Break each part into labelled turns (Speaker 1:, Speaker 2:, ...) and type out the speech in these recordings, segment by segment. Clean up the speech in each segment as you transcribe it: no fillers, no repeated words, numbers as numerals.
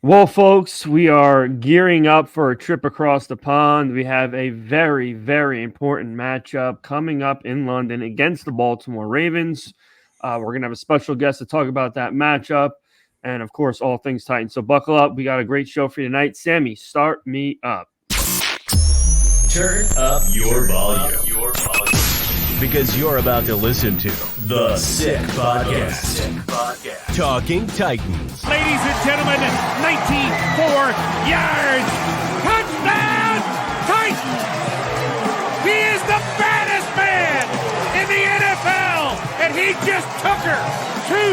Speaker 1: Well, folks, we are gearing up for a trip across the pond. We have a very, very important matchup coming up in London against the Baltimore Ravens. We're going to have a special guest to talk about that matchup and, of course, all things Titans. So buckle up. We got a great show for you tonight. Sammy, start me up.
Speaker 2: Turn up your volume. Because you're about to listen to The Sick Podcast. Talking Titans.
Speaker 3: Ladies and gentlemen, 94 yards. Touchdown, Titans. He is the baddest man in the NFL, and he just took her to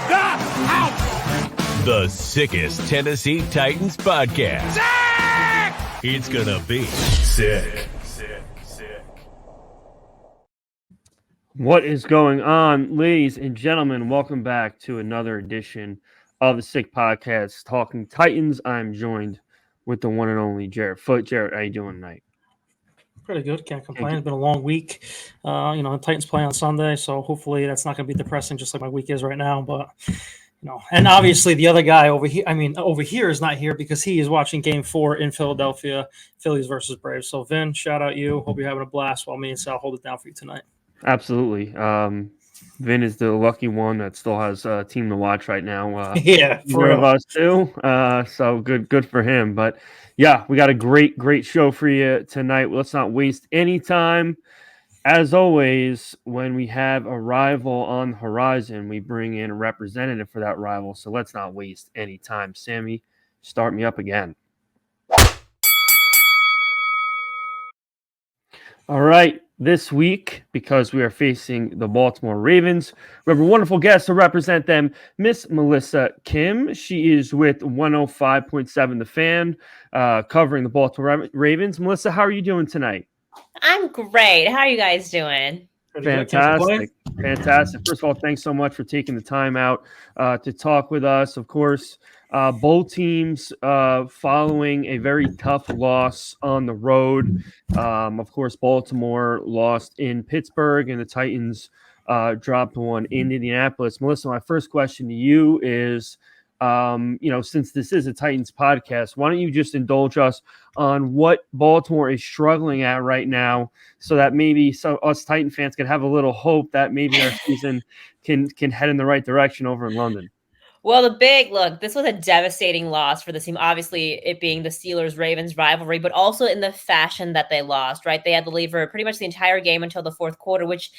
Speaker 3: the house.
Speaker 2: The sickest Tennessee Titans podcast.
Speaker 3: Sick!
Speaker 2: It's gonna be sick.
Speaker 1: What is going on, ladies and gentlemen? Welcome back to another edition of the Sick Podcast, Talking Titans. I'm joined with the one and only Jarett Foote. Jarett, how you doing tonight?
Speaker 4: Pretty good. Can't complain. It's been a long week. The Titans play on Sunday, so hopefully that's not going to be depressing, just like my week is right now. But and obviously the other guy over here is not here because he is watching Game 4 in Philadelphia, Phillies versus Braves. So Vin, shout out you. Hope you're having a blast while me and Sal hold it down for you tonight.
Speaker 1: Absolutely. Vin is the lucky one that still has a team to watch right now.
Speaker 4: Yeah,
Speaker 1: four of us too. So good for him. But yeah, we got a great show for you tonight. Let's not waste any time. As always, when we have a rival on the horizon, we bring in a representative for that rival. So let's not waste any time. Sammy, start me up again. All right. This week, because we are facing the Baltimore Ravens, we have a wonderful guest to represent them, Miss Melissa Kim. She is with 105.7 The Fan, covering the Baltimore Ravens. Melissa, how are you doing tonight?
Speaker 5: I'm great. How are you guys doing?
Speaker 1: Fantastic. First of all, thanks so much for taking the time out to talk with us. Of course, both teams following a very tough loss on the road. Of course, Baltimore lost in Pittsburgh, and the Titans dropped one in Indianapolis. Melissa, my first question to you is, since this is a Titans podcast, why don't you just indulge us on what Baltimore is struggling at right now so that maybe us Titan fans can have a little hope that maybe our season can head in the right direction over in London?
Speaker 5: Well, this was a devastating loss for the team. Obviously, it being the Steelers-Ravens rivalry, but also in the fashion that they lost, right? They had to leave for pretty much the entire game until the fourth quarter, which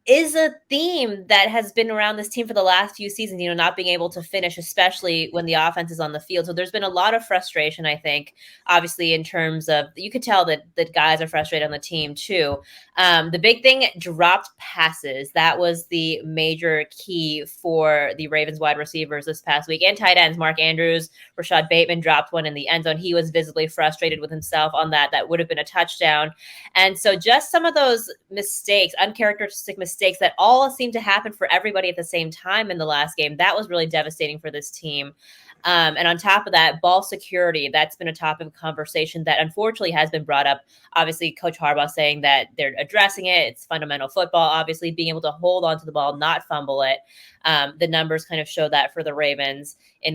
Speaker 5: is a theme that has been around this team for the last few seasons, not being able to finish, especially when the offense is on the field. So there's been a lot of frustration, I think, obviously, in terms of, you could tell that guys are frustrated on the team too. The big thing, dropped passes. That was the major key for the Ravens wide receivers this past week, and tight ends. Mark Andrews, Rashad Bateman dropped one in the end zone. He was visibly frustrated with himself on that. That would have been a touchdown. And so just some of those mistakes, uncharacteristic mistakes that all seem to happen for everybody at the same time in the last game, that was really devastating for this team. And on top of that, ball security, that's been a topic of conversation that unfortunately has been brought up. Obviously, Coach Harbaugh saying that they're addressing it. It's fundamental football, obviously, being able to hold onto the ball, not fumble it. The numbers kind of show that for the Ravens in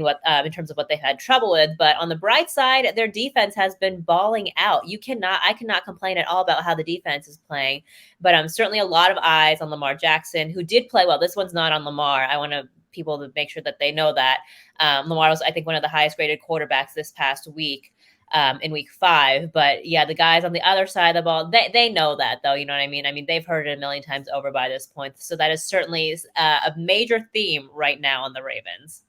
Speaker 5: terms of what they've had trouble with. But on the bright side, their defense has been balling out. I cannot complain at all about how the defense is playing. But certainly a lot of eyes on Lamar Jackson, who did play well. This one's not on Lamar. I want people to make sure that they know that. Lamar was, I think, one of the highest graded quarterbacks this past week in week 5. But yeah, the guys on the other side of the ball, they know that, though. You know what I mean? I mean, they've heard it a million times over by this point. So that is certainly a major theme right now on the Ravens.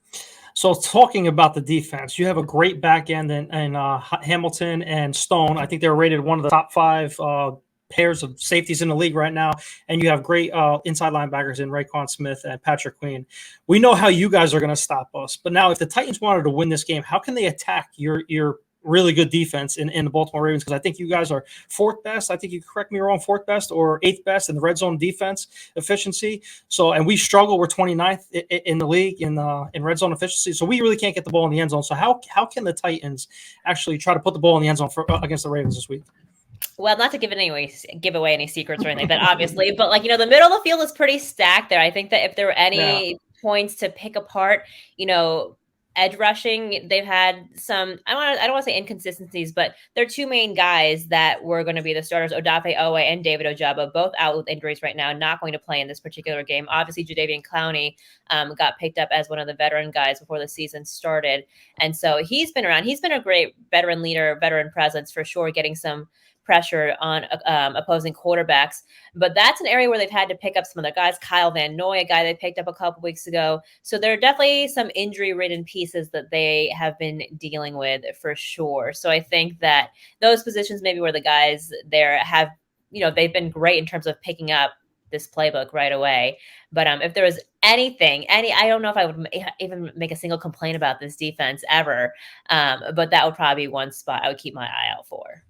Speaker 4: So talking about the defense, you have a great back end in Hamilton and Stone. I think they're rated one of the top 5 pairs of safeties in the league right now, and you have great inside linebackers in Raekwon Smith and Patrick Queen. We know how you guys are going to stop us, but now if the Titans wanted to win this game, how can they attack your really good defense in the Baltimore Ravens? Because I think you guys are 4th best. I think you correct me wrong, 4th best or 8th best in the red zone defense efficiency. So, and we struggle. We're 29th in the league in red zone efficiency. So we really can't get the ball in the end zone. So how can the Titans actually try to put the ball in the end zone against the Ravens this week?
Speaker 5: Well, not to give away any secrets or anything, but obviously, but the middle of the field is pretty stacked there. I think that if there were any points to pick apart, edge rushing, they've had some, I don't want to say inconsistencies, but their two main guys that were going to be the starters, Odafe Owe and David Ojabo, both out with injuries right now, not going to play in this particular game. Obviously, Jadeveon Clowney got picked up as one of the veteran guys before the season started. And so he's been around. He's been a great veteran leader, veteran presence for sure, getting some pressure on opposing quarterbacks. But that's an area where they've had to pick up some other guys. Kyle Van Noy, a guy they picked up a couple weeks ago. So there are definitely some injury-ridden pieces that they have been dealing with for sure. So I think that those positions maybe where the guys there have, they've been great in terms of picking up this playbook right away. But if there was anything, I don't know if I would even make a single complaint about this defense ever. But that would probably be one spot I would keep my eye out for.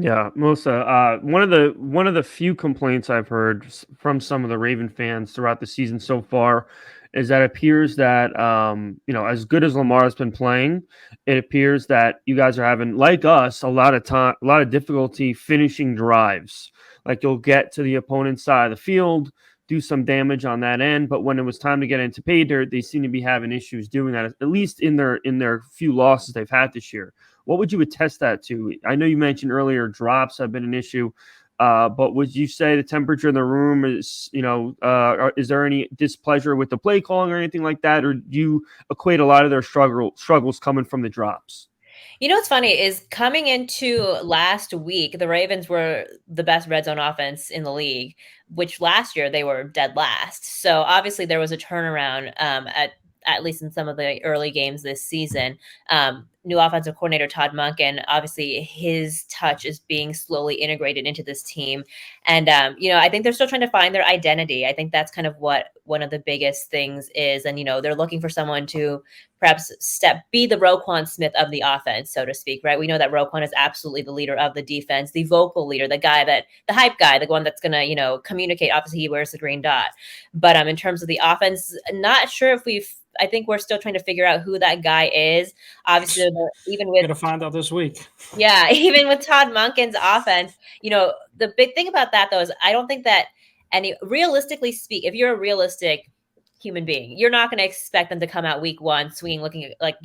Speaker 1: Yeah, Melissa, one of the few complaints I've heard from some of the Raven fans throughout the season so far is that it appears that as good as Lamar's been playing, it appears that you guys are having, like us, a lot of difficulty finishing drives. Like you'll get to the opponent's side of the field, do some damage on that end, but when it was time to get into pay dirt, they seem to be having issues doing that, at least in their few losses they've had this year. What would you attest that to? I know you mentioned earlier drops have been an issue, but would you say the temperature in the room is, is there any displeasure with the play calling or anything like that? Or do you equate a lot of their struggles coming from the drops?
Speaker 5: What's funny is coming into last week, the Ravens were the best red zone offense in the league, which last year they were dead last. So obviously there was a turnaround at least in some of the early games this season. New offensive coordinator Todd Monken, obviously his touch is being slowly integrated into this team. And, I think they're still trying to find their identity. I think that's kind of what one of the biggest things is. And, they're looking for someone to perhaps be the Roquan Smith of the offense, so to speak, right? We know that Roquan is absolutely the leader of the defense, the vocal leader, the hype guy, the one that's going to, communicate. Obviously he wears the green dot. But in terms of the offense, not sure if I think we're still trying to figure out who that guy is. Obviously, even with
Speaker 4: to find out this week.
Speaker 5: Yeah, even with Todd Monken's offense, the big thing about that though is I don't think that realistically speak, if you're a realistic human being, you're not going to expect them to come out week one swinging, looking like,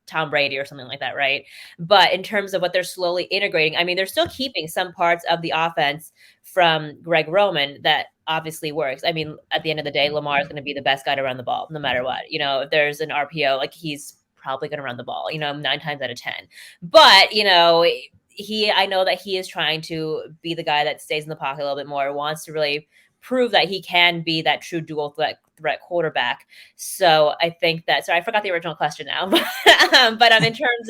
Speaker 5: Tom Brady or something like that, right? But in terms of what they're slowly integrating, I mean, they're still keeping some parts of the offense from Greg Roman that obviously works. I mean, at the end of the day, Lamar is going to be the best guy to run the ball, no matter what. If there's an RPO, like he's probably going to run the ball, 9 times out of 10. But, I know that he is trying to be the guy that stays in the pocket a little bit more, wants to really prove that he can be that true dual threat quarterback. So I think that, sorry, I forgot the original question now, but in terms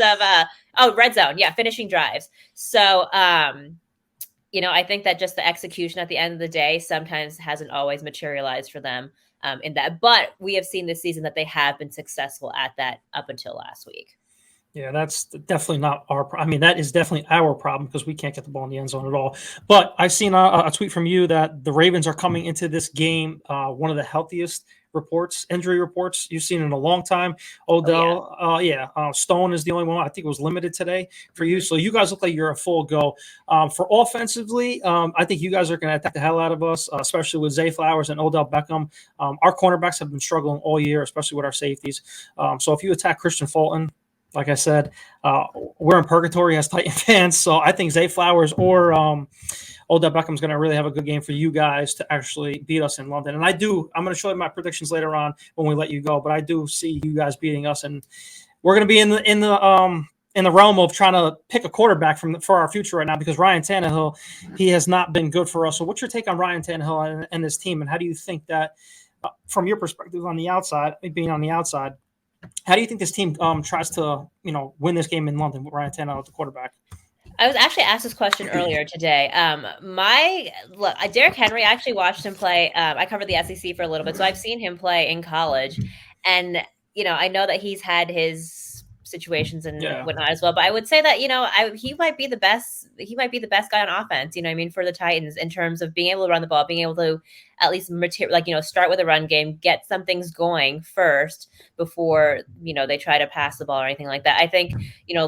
Speaker 5: of, red zone. Yeah. Finishing drives. So, I think that just the execution at the end of the day sometimes hasn't always materialized for them in that. But we have seen this season that they have been successful at that up until last week.
Speaker 4: Yeah, that's definitely not our. I mean, that is definitely our problem because we can't get the ball in the end zone at all. But I've seen a tweet from you that the Ravens are coming into this game one of the healthiest injury reports you've seen in a long time. Odell, Stone is the only one. I think it was limited today for you. So you guys look like you're a full go. For offensively, I think you guys are going to attack the hell out of us, especially with Zay Flowers and Odell Beckham. Our cornerbacks have been struggling all year, especially with our safeties. So if you attack Christian Fulton, like I said, we're in purgatory as Titan fans. So I think Zay Flowers or Odell Beckham's going to really have a good game for you guys to actually beat us in London. And I'm going to show you my predictions later on when we let you go. But I do see you guys beating us, and we're going to be in the realm of trying to pick a quarterback for our future right now because Ryan Tannehill, he has not been good for us. So what's your take on Ryan Tannehill and his team, and how do you think that, from your perspective on the outside, being on the outside, how do you think this team tries to, win this game in London with Ryan Tannehill at the quarterback?
Speaker 5: I was actually asked this question earlier today. Derrick Henry, I actually watched him play. I covered the SEC for a little bit, so I've seen him play in college. And, I know that he's had his situations and whatnot as well. But I would say that, he might be the best. He might be the best guy on offense, for the Titans in terms of being able to run the ball, being able to at least start with a run game, get some things going first before, they try to pass the ball or anything like that. I think,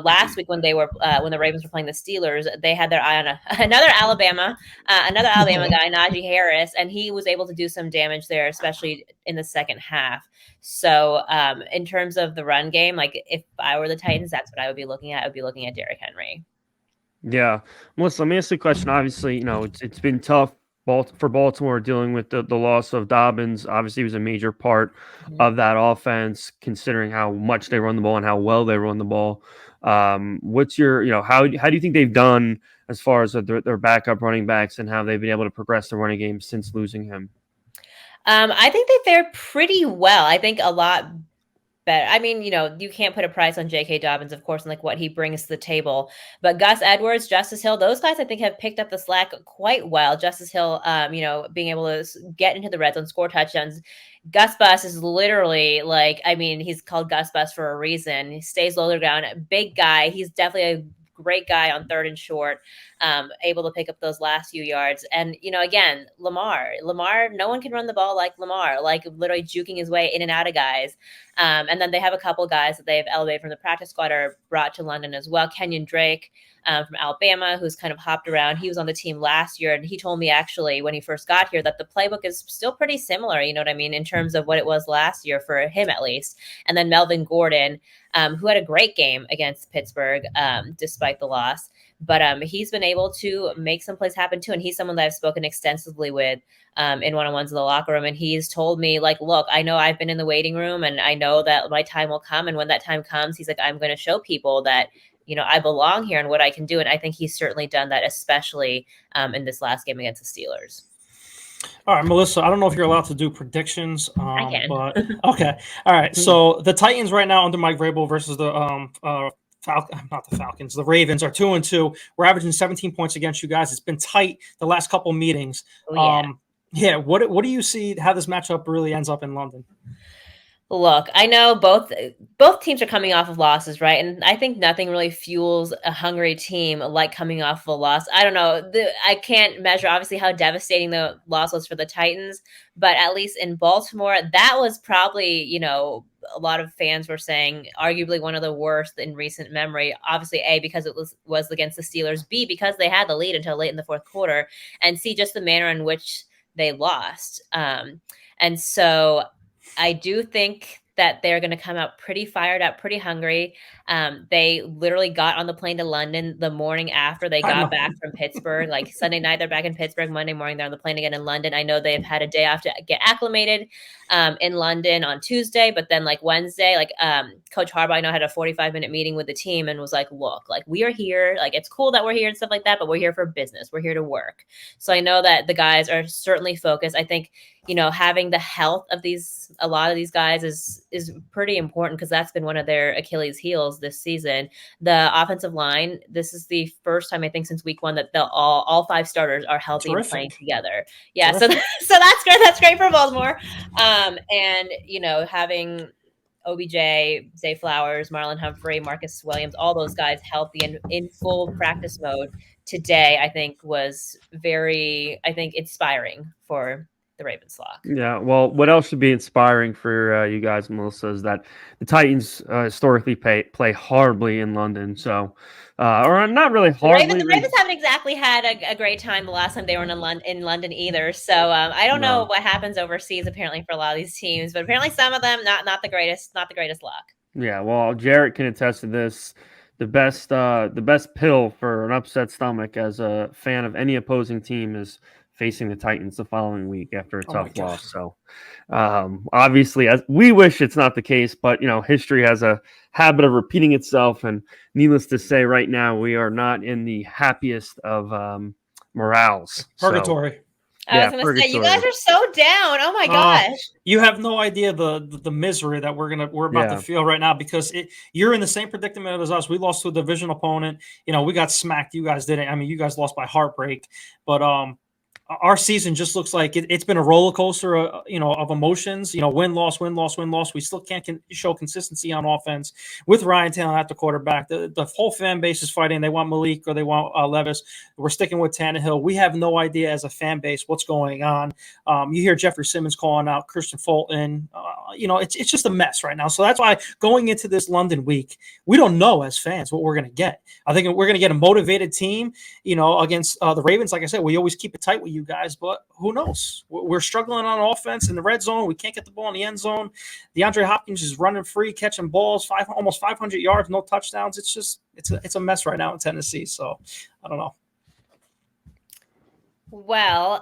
Speaker 5: last week when when the Ravens were playing the Steelers, they had their eye on another Alabama guy, Najee Harris, and he was able to do some damage there, especially in the second half. So in terms of the run game, like if I were the Titans, that's what I would be looking at. I would be looking at Derrick Henry.
Speaker 1: Yeah. Melissa, let me ask you a question. Obviously, it's been tough for Baltimore dealing with the loss of Dobbins. Obviously, he was a major part of that offense, considering how much they run the ball and how well they run the ball. What's your, how do you think they've done as far as their backup running backs and how they've been able to progress the running game since losing him?
Speaker 5: I think they fared pretty well. I think a lot better. I mean, you can't put a price on J.K. Dobbins, of course, and like what he brings to the table. But Gus Edwards, Justice Hill, those guys I think have picked up the slack quite well. Justice Hill, being able to get into the red zone, score touchdowns. Gus Bus is literally he's called Gus Bus for a reason. He stays low to the ground, big guy. He's definitely a great guy on third and short, able to pick up those last few yards. And, again, Lamar, no one can run the ball like Lamar, like literally juking his way in and out of guys. And then they have a couple guys that they've elevated from the practice squad or brought to London as well. Kenyon Drake from Alabama, who's kind of hopped around. He was on the team last year, and he told me actually when he first got here that the playbook is still pretty similar, you know what I mean, in terms of what it was last year for him at least. And then Melvin Gordon, who had a great game against Pittsburgh despite the loss. But he's been able to make some plays happen too. And he's someone that I've spoken extensively with in one-on-ones in the locker room. And he's told me, look, I know I've been in the waiting room and I know that my time will come. And when that time comes, he's like, I'm going to show people that, I belong here and what I can do. And I think he's certainly done that, especially in this last game against the Steelers.
Speaker 4: All right, Melissa, I don't know if you're allowed to do predictions.
Speaker 5: I can.
Speaker 4: But okay. All right. So the Titans right now under Mike Vrabel versus the Falcons. The Ravens are 2-2. We're averaging 17 points against you guys. It's been tight the last couple meetings.
Speaker 5: Oh,
Speaker 4: yeah. What do you see how this matchup really ends up in London?
Speaker 5: Look, I know both teams are coming off of losses, right? And I think nothing really fuels a hungry team like coming off of a loss. I don't know. I can't measure, obviously, how devastating the loss was for the Titans. But at least in Baltimore, that was probably, a lot of fans were saying arguably one of the worst in recent memory. Obviously, A, because it was against the Steelers. B, because they had the lead until late in the fourth quarter. And C, just the manner in which they lost. And so I do think that they're going to come out pretty fired up, pretty hungry. They literally got on the plane to London the morning after they got back from Pittsburgh. Like Sunday night, they're back in Pittsburgh. Monday morning, they're on the plane again in London. I know they've had a day off to get acclimated in London on Tuesday, but then Wednesday, Coach Harbaugh, I know, had a 45-minute meeting with the team and was like, look, we are here. It's cool that we're here and stuff like that, but we're here for business. We're here to work. So I know that the guys are certainly focused. I think, having the health of a lot of these guys is pretty important because that's been one of their Achilles heels this season. The offensive line, this is the first time I think since week one that all five starters are healthy and playing together. Yeah. Terrific. So that's great. That's great for Baltimore. And having OBJ, Zay Flowers, Marlon Humphrey, Marcus Williams, all those guys healthy and in full practice mode today, I think was very, inspiring for the Ravens flock.
Speaker 1: Yeah, well, what else should be inspiring for you guys, Melissa, is that the Titans historically play horribly in London. So, or not really horribly.
Speaker 5: The Ravens haven't exactly had a great time the last time they were in London either. So I don't know what happens overseas. Apparently for a lot of these teams, but apparently some of them not the greatest luck. Yeah,
Speaker 1: well, Jarett can attest to this. The best pill for an upset stomach as a fan of any opposing team is facing the Titans the following week after a tough loss. So obviously, as we wish it's not the case, but history has a habit of repeating itself. And needless to say, right now we are not in the happiest of morales.
Speaker 4: Purgatory.
Speaker 5: So, I was going to say, you guys are so down. Oh my gosh!
Speaker 4: You have no idea the misery that we're about to feel right now because you're in the same predicament as us. We lost to a division opponent. We got smacked. You guys didn't. I mean, you guys lost by heartbreak, but our season just looks like it's been a roller coaster, of emotions. Win, loss, win, loss, win, loss. We still can't show consistency on offense with Ryan Taylor at the quarterback. The whole fan base is fighting. They want Malik or they want Levis. We're sticking with Tannehill. We have no idea as a fan base what's going on. You hear Jeffrey Simmons calling out Christian Fulton. It's just a mess right now. So that's why going into this London week, we don't know as fans what we're going to get. I think we're going to get a motivated team, against the Ravens. Like I said, we always keep it tight with you guys, but who knows? We're struggling on offense in the red zone. We can't get the ball in the end zone. DeAndre Hopkins is running free, catching balls, almost 500 yards, no touchdowns. It's a mess right now in Tennessee. So I don't know.
Speaker 5: Well,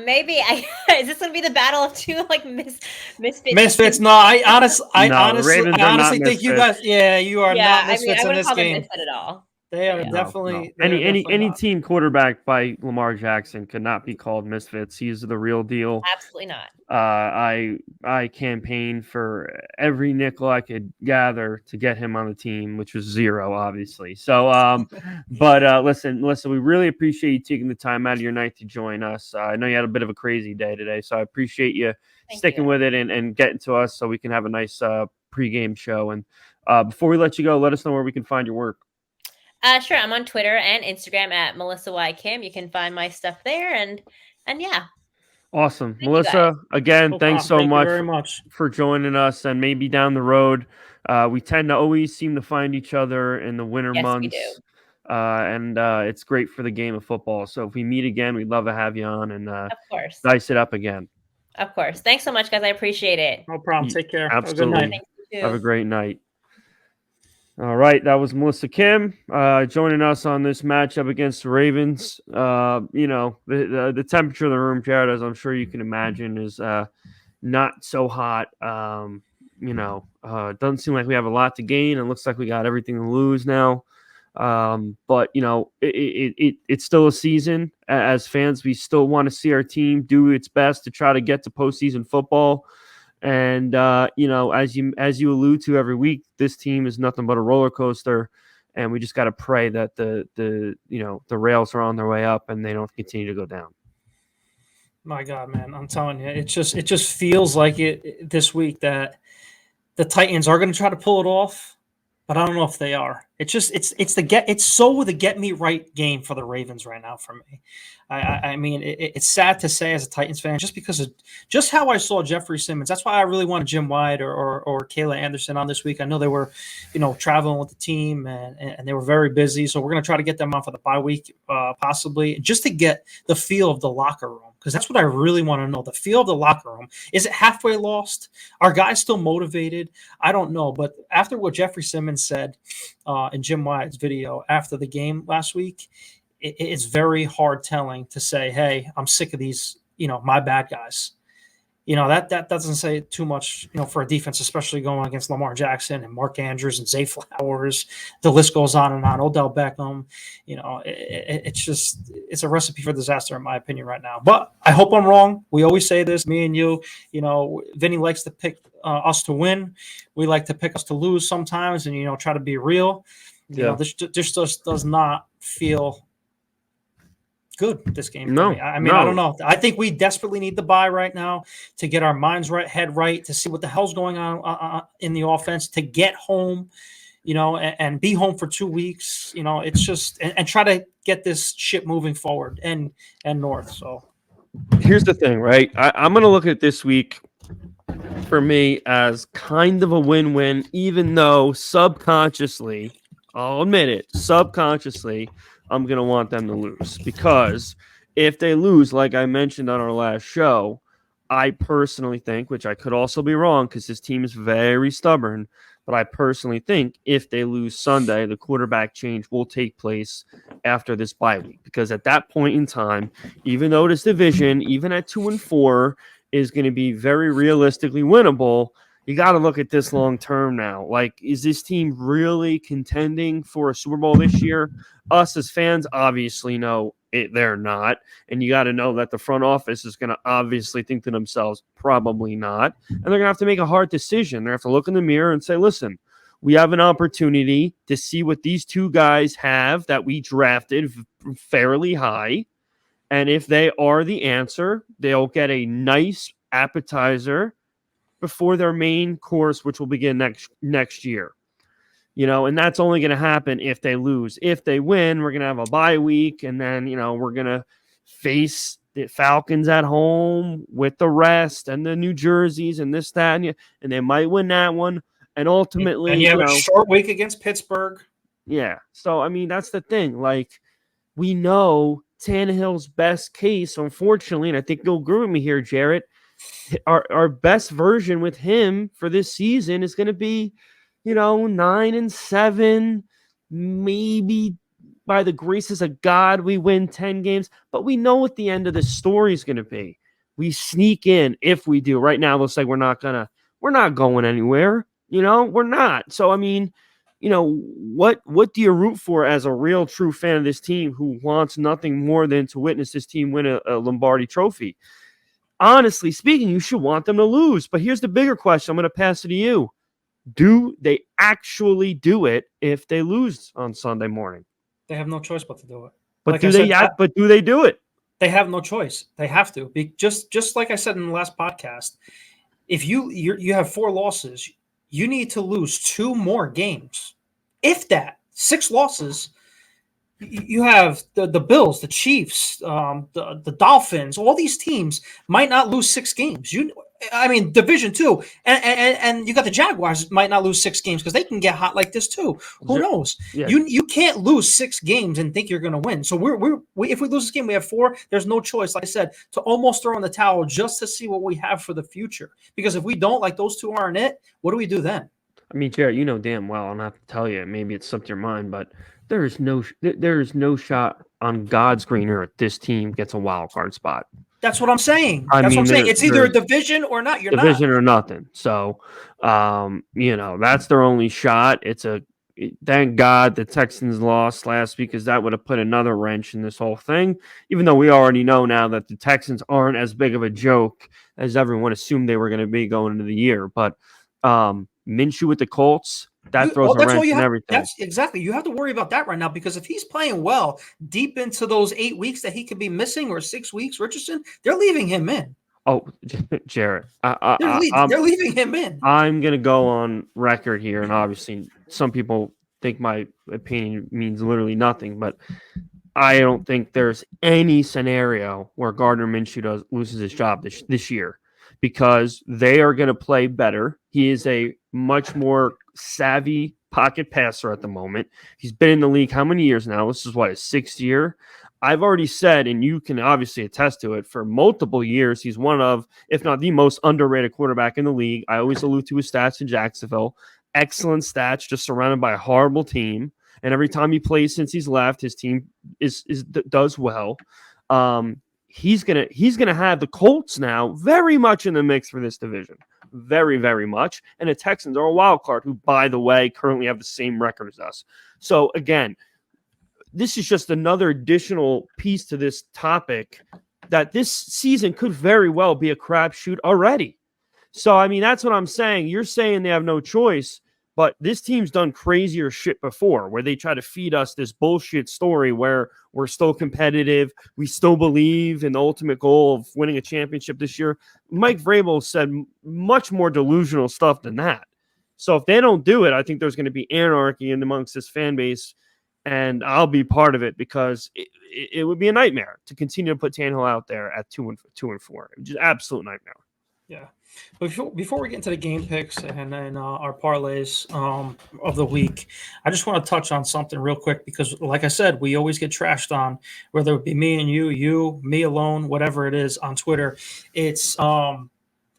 Speaker 5: maybe is this going to be the battle of two misfits?
Speaker 4: Misfits? No, I honestly think you guys. Yeah, you are not misfits
Speaker 5: I
Speaker 4: in this game.
Speaker 5: Misfit at all.
Speaker 4: They are definitely
Speaker 1: any team quarterbacked by Lamar Jackson could not be called misfits. He's the real deal.
Speaker 5: Absolutely not.
Speaker 1: I campaigned for every nickel I could gather to get him on the team, which was zero, obviously. So, but listen, we really appreciate you taking the time out of your night to join us. I know you had a bit of a crazy day today, so I appreciate you sticking with it and getting to us so we can have a nice pregame show. And before we let you go, let us know where we can find your work.
Speaker 5: Sure. I'm on Twitter and Instagram at Melissa Y. Kim. You can find my stuff there, and yeah.
Speaker 1: Awesome. Thank Melissa, again, thanks so much for joining us. And maybe down the road, we tend to always seem to find each other in the winter months. We do. And it's great for the game of football. So if we meet again, we'd love to have you on and
Speaker 5: of course
Speaker 1: dice it up again.
Speaker 5: Of course. Thanks so much, guys. I appreciate it.
Speaker 4: No problem. Take care.
Speaker 1: Absolutely.
Speaker 4: Have a good night.
Speaker 1: Have a great night. All right, that was Melissa Kim joining us on this matchup against the Ravens. The temperature of the room, Jarett, as I'm sure you can imagine, is not so hot. It doesn't seem like we have a lot to gain. It looks like we got everything to lose now. But it's still a season. As fans, we still want to see our team do its best to try to get to postseason football. And as you allude to every week, this team is nothing but a roller coaster, and we just got to pray that the rails are on their way up and they don't continue to go down.
Speaker 4: My God, man, I'm telling you, it just feels like it this week that the Titans are going to try to pull it off, but I don't know if they are. It's so the get me right game for the Ravens right now for me. I mean, it's sad to say as a Titans fan, just because of just how I saw Jeffrey Simmons. That's why I really wanted Jim White or Kayla Anderson on this week. I know they were, traveling with the team and they were very busy. So we're going to try to get them on for the bye week, possibly, just to get the feel of the locker room. Because that's what I really want to know. The feel of the locker room. Is it halfway lost? Are guys still motivated? I don't know. But after what Jeffrey Simmons said in Jim White's video after the game last week, it's very hard telling to say, hey, I'm sick of these, my bad guys. That doesn't say too much, for a defense, especially going against Lamar Jackson and Mark Andrews and Zay Flowers. The list goes on and on. Odell Beckham, it's a recipe for disaster, in my opinion, right now. But I hope I'm wrong. We always say this, me and you, Vinny likes to pick us to win. We like to pick us to lose sometimes and, try to be real. This just does not feel good, this game.
Speaker 1: No,
Speaker 4: I mean, I don't know. I think we desperately need the bye right now to get our minds right, head right, to see what the hell's going on in the offense, to get home, and be home for 2 weeks. It's just and try to get this ship moving forward and north. So
Speaker 1: here's the thing, right? I'm going to look at this week for me as kind of a win-win, even though subconsciously, I'll admit it, I'm going to want them to lose, because if they lose, like I mentioned on our last show, I personally think, which I could also be wrong because this team is very stubborn, but I personally think if they lose Sunday, the quarterback change will take place after this bye week, because at that point in time, even though this division, even at 2-4, is going to be very realistically winnable, you got to look at this long term now. Like, is this team really contending for a Super Bowl this year? Us as fans obviously know they're not. And you got to know that the front office is going to obviously think to themselves, probably not. And they're going to have to make a hard decision. They have to look in the mirror and say, listen, we have an opportunity to see what these two guys have that we drafted fairly high. And if they are the answer, they'll get a nice appetizer before their main course, which will begin next year. And that's only going to happen if they lose. If they win, we're going to have a bye week, and then, we're going to face the Falcons at home with the rest and the New Jerseys and this, that, and they might win that one. And ultimately,
Speaker 4: and you have a short week against Pittsburgh.
Speaker 1: Yeah. So, I mean, that's the thing. Like, we know Tannehill's best case, unfortunately, and I think you'll agree with me here, Jarrett, our best version with him for this season is going to be, 9-7, maybe by the graces of God, we win 10 games, but we know what the end of the story is going to be. We sneak in if we do. Right now, it looks like we're not going anywhere. We're not. So, I mean, what do you root for as a real true fan of this team who wants nothing more than to witness this team win a Lombardi trophy? Honestly speaking, you should want them to lose. But here's the bigger question. I'm going to pass it to you. Do they actually do it if they lose on Sunday morning?
Speaker 4: They have no choice but to do it.
Speaker 1: But like do they do it?
Speaker 4: They have no choice. They have to. Just like I said in the last podcast, if you have 4 losses, you need to lose 2 more games. If that, 6 losses, you have the Bills, the Chiefs, the Dolphins, all these teams might not lose 6 games. Division 2, and you got the Jaguars might not lose 6 games because they can get hot like this too. Who knows? Yeah. You can't lose 6 games and think you're going to win. So if we lose this game, we have 4. There's no choice, like I said, to almost throw in the towel just to see what we have for the future. Because if we don't, like those 2 aren't it, what do we do then?
Speaker 1: I mean, Jarrett, you know damn well, I don't have to tell you. Maybe it slipped your mind, but there is no shot on God's green earth this team gets a wild card spot.
Speaker 4: That's what I'm saying. It's either a division or not.
Speaker 1: Division or nothing. So, that's their only shot. Thank God the Texans lost last week because that would have put another wrench in this whole thing, even though we already know now that the Texans aren't as big of a joke as everyone assumed they were going to be going into the year. But Minshew with the Colts, that throws a wrench in everything.
Speaker 4: That's exactly. You have to worry about that right now because if he's playing well deep into those 8 weeks that he could be missing or 6 weeks, Richardson, they're leaving him in.
Speaker 1: Oh, Jarrett,
Speaker 4: they're leaving him in.
Speaker 1: I'm going to go on record here, and obviously some people think my opinion means literally nothing, but I don't think there's any scenario where Gardner Minshew loses his job this year because they are going to play better. He is a much more savvy pocket passer at the moment. He's been in the league how many years now? This is his 6th year. I've already said, and you can obviously attest to it, for multiple years, he's one of, if not the most underrated quarterback in the league. I always allude to his stats in Jacksonville. Excellent stats, just surrounded by a horrible team. And every time he plays since he's left, his team does well. He's gonna have the Colts now very much in the mix for this division. Very, very much. And the Texans are a wild card who, by the way, currently have the same record as us. So, again, this is just another additional piece to this topic that this season could very well be a crapshoot already. So, I mean, that's what I'm saying. You're saying they have no choice, but this team's done crazier shit before where they try to feed us this bullshit story where we're still competitive. We still believe in the ultimate goal of winning a championship this year. Mike Vrabel said much more delusional stuff than that. So if they don't do it, I think there's going to be anarchy amongst this fan base, and I'll be part of it because it would be a nightmare to continue to put Tannehill out there at 2-4. Just absolute nightmare.
Speaker 4: Yeah. Before we get into the game picks and then our parlays of the week, I just want to touch on something real quick because, like I said, we always get trashed on, whether it be me and you, me alone, whatever it is on Twitter. It's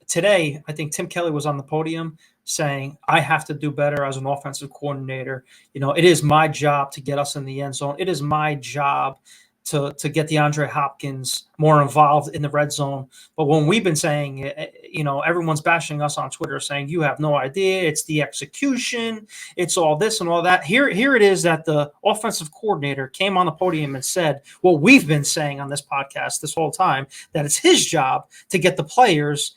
Speaker 4: today, I think Tim Kelly was on the podium saying, I have to do better as an offensive coordinator. It is my job to get us in the end zone. It is my job to get DeAndre Hopkins more involved in the red zone. But when we've been saying it, everyone's bashing us on Twitter saying, you have no idea. It's the execution. It's all this and all that. Here it is that the offensive coordinator came on the podium and said what we've been saying on this podcast this whole time, that it's his job to get the players,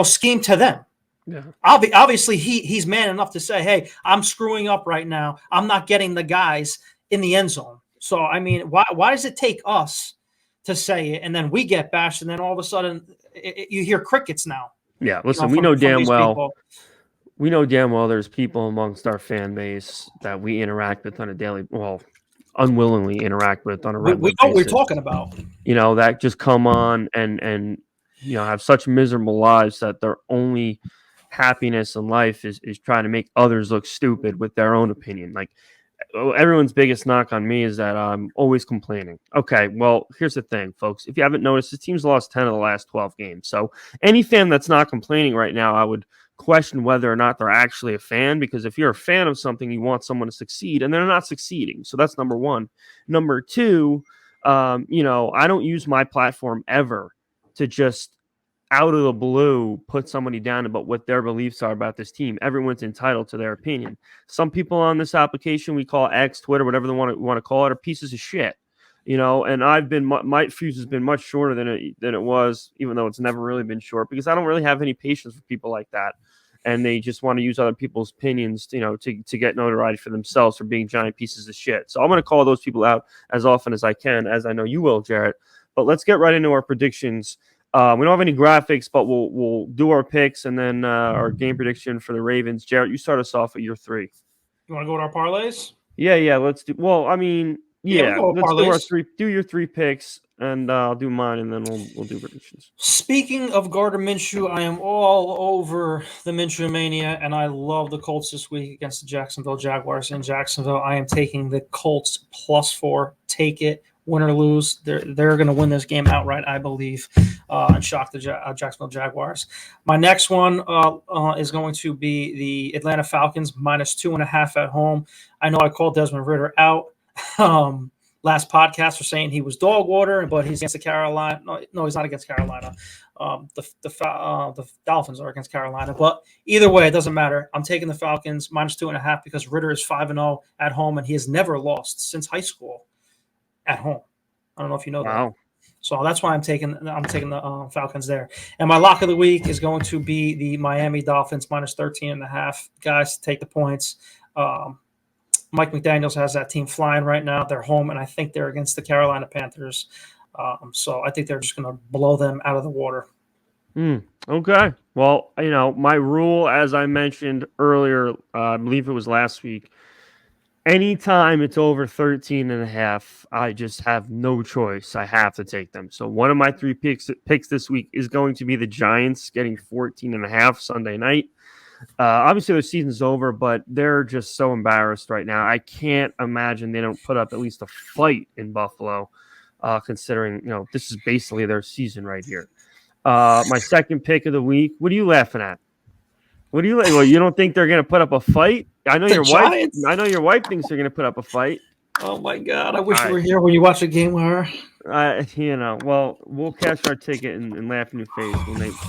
Speaker 4: scheme to them. Yeah. Obviously, he's man enough to say, hey, I'm screwing up right now. I'm not getting the guys in the end zone. So, I mean, why does it take us to say it, and then we get bashed, and then all of a sudden you hear crickets now.
Speaker 1: Yeah, listen, we know
Speaker 4: from
Speaker 1: damn
Speaker 4: these
Speaker 1: well.
Speaker 4: people.
Speaker 1: We know damn well there's people amongst our fan base that we interact with on a daily, unwillingly interact with on a regular
Speaker 4: We know what we're
Speaker 1: basis.
Speaker 4: talking about.
Speaker 1: That just come on and have such miserable lives that their only happiness in life is trying to make others look stupid with their own opinion. Like, everyone's biggest knock on me is that I'm always complaining. Okay, well, here's the thing, folks. If you haven't noticed, the team's lost 10 of the last 12 games. So any fan that's not complaining right now, I would question whether or not they're actually a fan, because if you're a fan of something, you want someone to succeed, and they're not succeeding. So that's number one. Number two, I don't use my platform ever to just out of the blue put somebody down about what their beliefs are about this team. Everyone's entitled to their opinion. Some people on this application, we call X, Twitter, whatever they want to call it, are pieces of shit. And I've been, my fuse has been much shorter than it was, even though it's never really been short, because I don't really have any patience for people like that. And they just want to use other people's opinions, to get notoriety for themselves for being giant pieces of shit. So I'm going to call those people out as often as I can, as I know you will, Jarrett. But let's get right into our predictions. We don't have any graphics, but we'll do our picks and then our game prediction for the Ravens. Jarrett, you start us off at your 3.
Speaker 4: You want to go to our parlays?
Speaker 1: Yeah, let's do. Well, I mean, let's do our 3. Do your 3 picks, and I'll do mine, and then we'll do predictions.
Speaker 4: Speaking of Gardner Minshew, I am all over the Minshew mania, and I love the Colts this week against the Jacksonville Jaguars in Jacksonville. I am taking the Colts +4. Take it, win or lose. They're going to win this game outright, I believe, and shock the Jacksonville Jaguars. My next one is going to be the Atlanta Falcons -2.5 at home. I know I called Desmond Ridder out last podcast for saying he was dog water, but he's against the Carolina. No, he's not against Carolina. The Dolphins are against Carolina. But either way, it doesn't matter. I'm taking the Falcons -2.5 because Ridder is 5-0 at home, and he has never lost since high school at home. I don't know if you know that. So that's why I'm taking the Falcons there. And my lock of the week is going to be the Miami Dolphins -13.5. Guys, take the points. Mike McDaniels has that team flying right now. They're home, and I think they're against the Carolina Panthers. So I think they're just going to blow them out of the water.
Speaker 1: Okay. Well, my rule, as I mentioned earlier, I believe it was last week, anytime it's over 13.5, I just have no choice. I have to take them. So one of my 3 picks this week is going to be the Giants getting 14.5 Sunday night. Obviously, their season's over, but they're just so embarrassed right now. I can't imagine they don't put up at least a fight in Buffalo, considering, this is basically their season right here. My second pick of the week. What are you laughing at? What do you like? Well, you don't think they're going to put up a fight? I know your wife thinks they're going to put up a fight.
Speaker 4: Oh my God! I wish you were here when you watch a game with her.
Speaker 1: Well, we'll cash our ticket and laugh in your face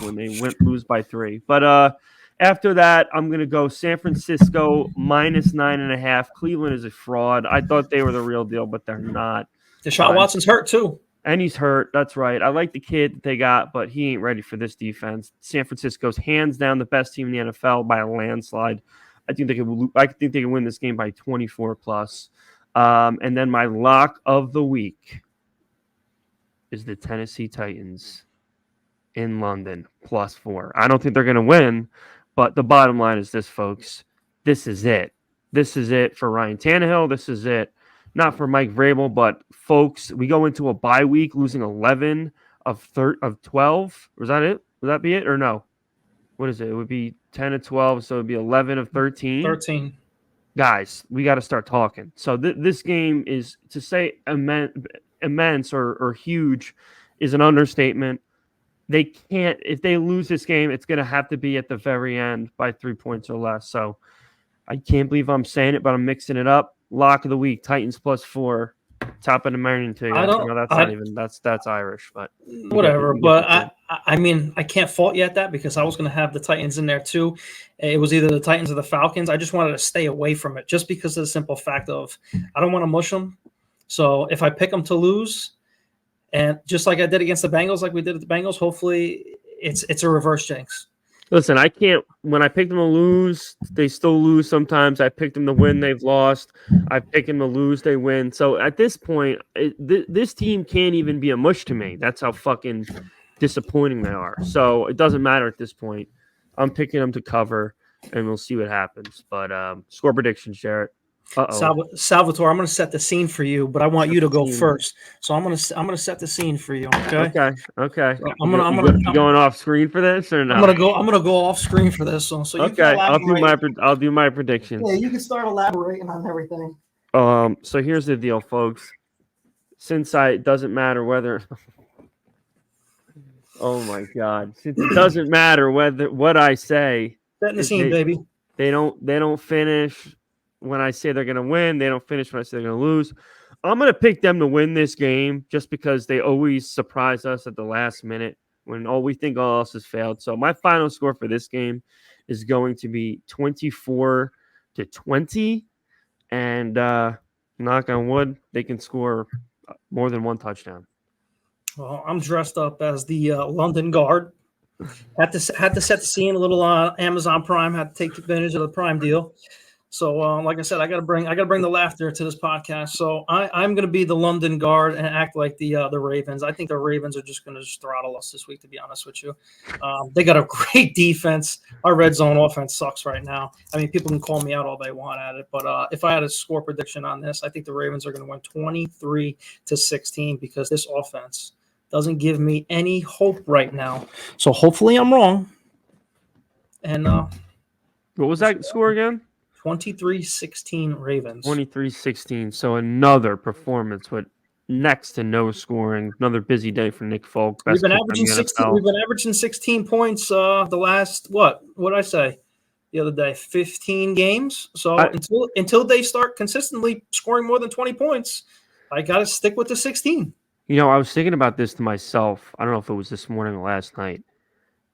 Speaker 1: when they lose by 3. But after that, I'm going to go San Francisco -9.5. Cleveland is a fraud. I thought they were the real deal, but they're not.
Speaker 4: Deshaun Watson's hurt too.
Speaker 1: And he's hurt. That's right. I like the kid that they got, but he ain't ready for this defense. San Francisco's hands down the best team in the NFL by a landslide. I think they can win this game by 24+. And then my lock of the week is the Tennessee Titans in London +4. I don't think they're going to win, but the bottom line is this, folks. This is it. This is it for Ryan Tannehill. This is it. Not for Mike Vrabel, but folks, we go into a bye week losing 11 of 12. Was that it? Would that be it or no? What is it? It would be 10 of 12, so it would be 11 of 13.
Speaker 4: 13.
Speaker 1: Guys, we got to start talking. So this game is, to say immense or huge is an understatement. They can't, if they lose this game, it's going to have to be at the very end by 3 points or less. So I can't believe I'm saying it, but I'm mixing it up. Lock of the week, Titans +4. Top of the morning to you. That's Irish, but
Speaker 4: whatever. But I mean, I can't fault you at that because I was going to have the Titans in there too. It was either the Titans or the Falcons. I just wanted to stay away from it just because of the simple fact of I don't want to mush them. So if I pick them to lose, and just like I did against the Bengals, like we did at the Bengals, hopefully it's a reverse jinx.
Speaker 1: Listen, I can't. When I pick them to lose, they still lose sometimes. I pick them to win, they've lost. I pick them to lose, they win. So at this point, this team can't even be a mush to me. That's how fucking disappointing they are. So it doesn't matter at this point. I'm picking them to cover, and we'll see what happens. But score predictions, Jarrett.
Speaker 4: Salvatore, I'm going to set the scene for you, but I want you to go first. So I'm going to set the scene for you. Okay.
Speaker 1: Okay.
Speaker 4: So
Speaker 1: You going off screen for this or no?
Speaker 4: I'm gonna go off screen for this. So you
Speaker 1: okay.
Speaker 4: can
Speaker 1: I'll do my predictions.
Speaker 4: Yeah, you can start elaborating on everything.
Speaker 1: So here's the deal, folks. Since it doesn't matter whether. Oh my God! Since it doesn't matter what I say.
Speaker 4: Setting the scene, baby.
Speaker 1: They don't finish when I say they're going to win. They don't finish when I say they're going to lose. I'm going to pick them to win this game just because they always surprise us at the last minute when we think all else has failed. So my final score for this game is going to be 24-20. And knock on wood, they can score more than one touchdown.
Speaker 4: Well, I'm dressed up as the London Guard. Had to set the scene a little. Amazon Prime had to take advantage of the Prime deal. So, like I said, I gotta bring the laughter to this podcast. So I'm gonna be the London Guard and act like the Ravens. I think the Ravens are just gonna throttle us this week. To be honest with you, they got a great defense. Our red zone offense sucks right now. I mean, people can call me out all they want at it, but if I had a score prediction on this, I think the Ravens are gonna win 23-16 because this offense doesn't give me any hope right now. So hopefully I'm wrong. And
Speaker 1: what was that score again?
Speaker 4: 23-16 Ravens.
Speaker 1: 23-16. So another performance with next to no scoring. Another busy day for Nick Folk.
Speaker 4: We've been averaging 16. We've been averaging 16 points. The last what did I say the other day? 15 games. So until they start consistently scoring more than 20 points, I got to stick with the 16.
Speaker 1: You know, I was thinking about this to myself. I don't know if it was this morning or last night.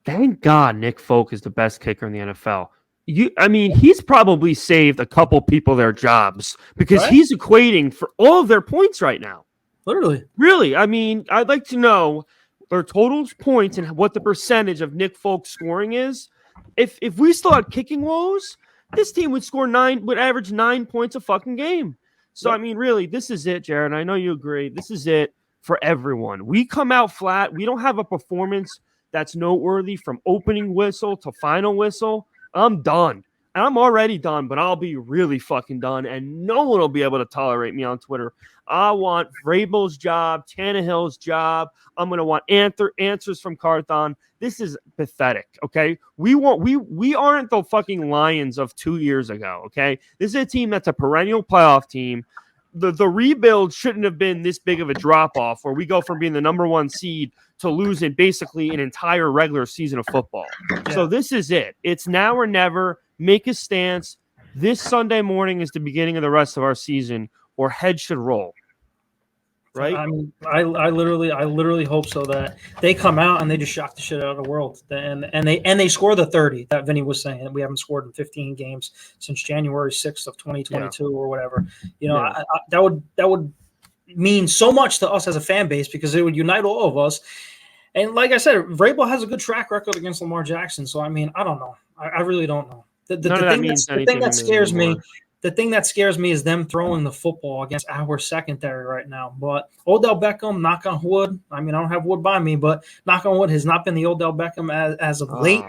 Speaker 1: Thank God Nick Folk is the best kicker in the NFL. He's probably saved a couple people their jobs because he's equating for all of their points right now.
Speaker 4: Literally.
Speaker 1: Really. I mean, I'd like to know their total points and what the percentage of Nick Folk's scoring is. If we still had kicking woes, this team would average 9 points a fucking game. So, I mean, really, this is it, Jared. I know you agree. This is it for everyone. We come out flat. We don't have a performance that's noteworthy from opening whistle to final whistle. I'm done. And I'm already done, but I'll be really fucking done, and no one will be able to tolerate me on Twitter. I want Vrabel's job, Tannehill's job. I'm going to want answers from Carthon. This is pathetic, okay? We aren't the fucking Lions of 2 years ago, okay? This is a team that's a perennial playoff team. The rebuild shouldn't have been this big of a drop-off where we go from being the number one seed to losing basically an entire regular season of football. Yeah. So this is it. It's now or never. Make a stance. This Sunday morning is the beginning of the rest of our season, or head should roll. Right?
Speaker 4: I mean, I literally hope so that they come out and they just shock the shit out of the world, and they score the 30 that Vinny was saying that we haven't scored in 15 games since January 6th of 2022 or whatever. You know, that would mean so much to us as a fan base because it would unite all of us. And like I said, Vrabel has a good track record against Lamar Jackson. So I mean, I don't know. I really don't know. The thing that scares me. The thing that scares me is them throwing the football against our secondary right now. But Odell Beckham, knock on wood. I mean, I don't have wood by me, but knock on wood has not been the Odell Beckham as of late,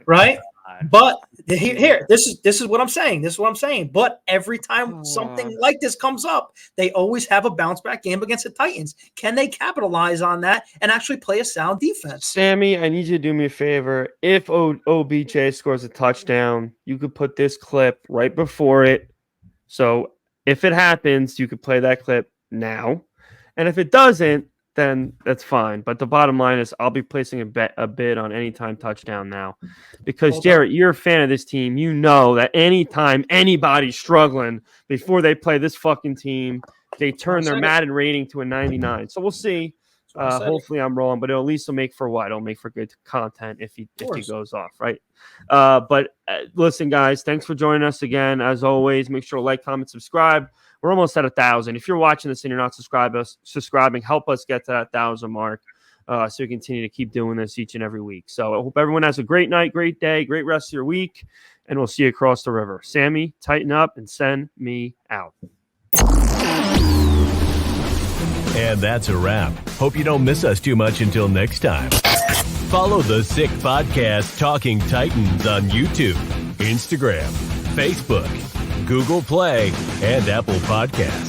Speaker 4: right? God. But here, this is what I'm saying. This is what I'm saying. But every time something like this comes up, they always have a bounce back game against the Titans. Can they capitalize on that and actually play a sound defense?
Speaker 1: Sammy, I need you to do me a favor. If OBJ scores a touchdown, you could put this clip right before it. So if it happens, you could play that clip now. And if it doesn't, then that's fine. But the bottom line is I'll be placing a bid on anytime touchdown now. Because, Jarrett, you're a fan of this team. You know that anytime anybody's struggling before they play this fucking team, they turn their Madden rating to a 99. So we'll see. Hopefully I'm wrong, but it'll at least make for what? It'll make for good content if he goes off, right? But listen, guys, thanks for joining us again. As always, make sure to like, comment, subscribe. We're almost at 1,000. If you're watching this and you're not subscribing, help us get to that 1,000 mark. so we continue to keep doing this each and every week. So I hope everyone has a great night, great day, great rest of your week, and we'll see you across the river. Sammy, tighten up and send me out.
Speaker 2: And that's a wrap. Hope you don't miss us too much until next time. Follow the Sick Podcast Talking Titans on YouTube, Instagram, Facebook, Google Play, and Apple Podcasts.